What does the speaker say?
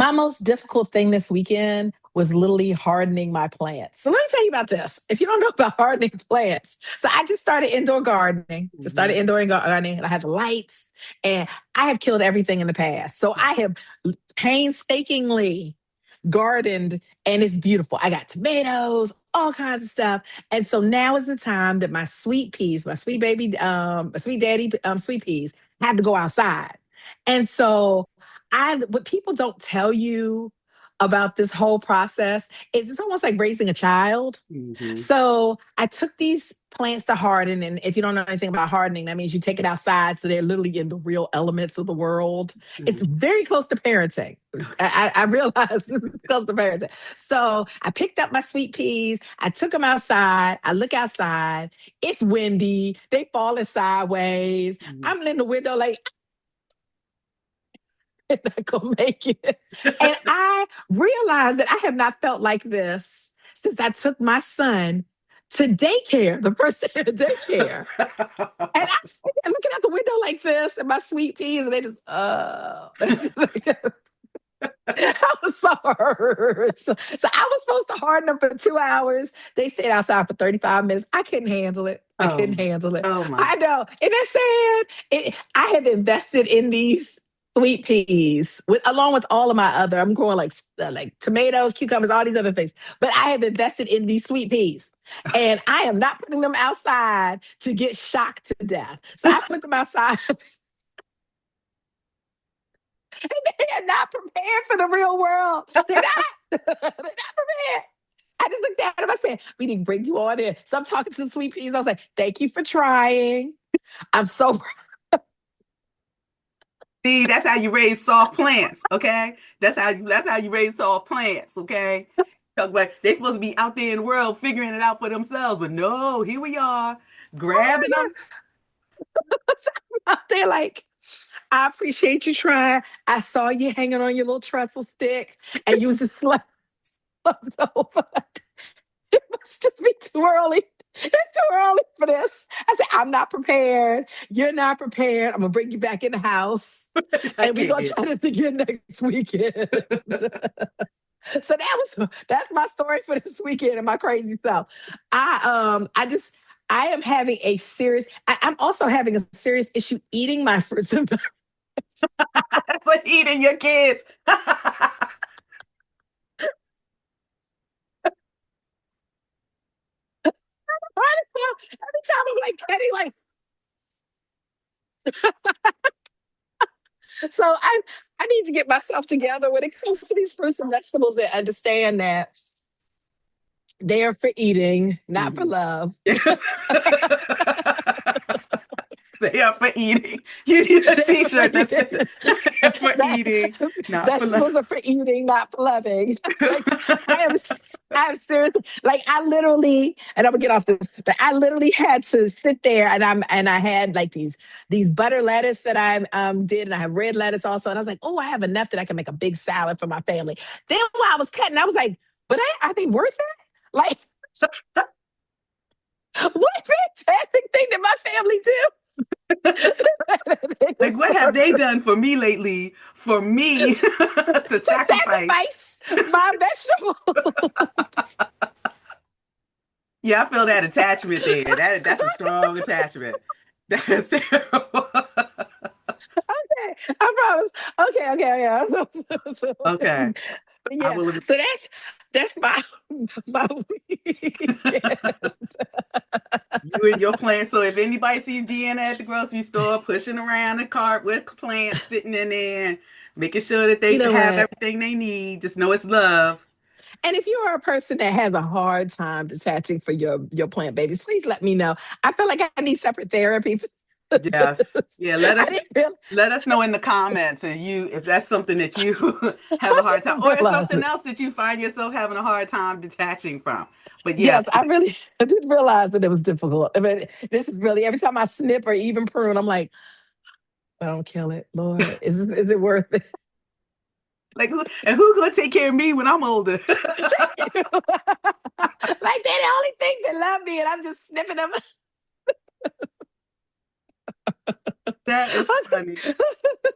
My most difficult thing this weekend was literally hardening my plants. So let me tell you about this. If you don't know about hardening plants, so I just started indoor gardening, just started Mhm. indoor gardening, and I had the lights, and I have killed everything in the past. So I have painstakingly gardened, and it's beautiful. I got tomatoes, all kinds of stuff. And so now is the time that my sweet peas, my sweet baby, my sweet daddy, sweet peas have to go outside. And so what people don't tell you about this whole process is it's almost like raising a child. Mhm. So I took these plants to harden, and if you don't know anything about hardening, that means you take it outside, so they're literally in the real elements of the world. It's Mhm. very close to parenting. I realize it's close to parenting. So I picked up my sweet peas. I took them outside. I look outside. It's windy. They falling sideways. Mhm. I'm in the window like, I'm not gonna make it. And I realized that I have not felt like this since I took my son to daycare, the first day of daycare. And I'm sitting there looking out the window like this, and my sweet peas, and they just, I was so hurt. So I was supposed to harden them for 2 hours. They stayed outside for 35 minutes. I couldn't handle it. I couldn't Oh, handle it. oh my. I know. And that's sad. I have invested in these sweet peas along with all of my other, I'm growing like tomatoes, cucumbers, all these other things. But I have invested in these sweet peas. And I am not putting them outside to get shocked to death. So I put them outside. They are not prepared for the real world. They're not. They're not prepared. I just looked at him. I said, "We didn't bring you on in." So I'm talking to the sweet peas. I was like, "Thank you for trying. I'm so See, that's how you raise soft plants, okay? That's how you raise soft plants, okay? Talk about they supposed to be out there in the world figuring it out for themselves, but no, here we are, grabbing them. out there like, I appreciate you trying. I saw you hanging on your little trestle stick, and you was just like, over. It must just be too early. It's too early for this. I said, I'm not prepared. You're not prepared. I'm gonna bring you back in the house, I and we're gonna can't. try this again next weekend. So that's my story for this weekend and my crazy self. I am having a serious. I'm also having a serious issue eating my fruits and vegetables. That's like eating your kids. Every time I'm like Kenny, like so I need to get myself together when it comes to these fruits and vegetables and understand that they are for eating, not for Mhm. love. Yes. They are for eating. You need a They're for t-shirt that eating. says for eating, not for love. Vegetables are for eating, not for loving. Like I am, I am serious. Like I literally, and I'm gonna get off this, but I literally had to sit there, and I had like these butter lettuce that I did, and I have red lettuce also, and I was like, oh, I have enough that I can make a big salad for my family. Then while I was cutting, I was like, but are they worth it? Like, what fantastic thing did my family do? They Like, what have deserve they done for me lately? For me to to sacrifice. sacrifice my vegetables. Yeah, I feel that attachment there. That's a strong attachment. That's terrible. Okay, I promise. Okay, okay, yeah. Okay, But I yeah, will. so that's my weekend. You and your plants. So if anybody sees Deanna at the grocery store pushing around the cart with plants sitting in there and making sure that You they know have what? everything they need, just know it's love. And if you are a person that has a hard time detaching for your plant babies, please let me know. I feel like I need separate therapy for Yes. this. Yeah, let I us didn't real let us know in the comments and you if that's something that you have a I hard time didn't or it's realize something it. else that you find yourself having a hard time detaching from. But yes, Yes, I didn't realize that it was difficult. I mean, this is really every time I snip or even prune, I'm like, I don't kill it, Lord. Is it worth it? like who gonna take care of me when I'm older? Like they're the only things that love me, and I'm just snipping them. That is funny.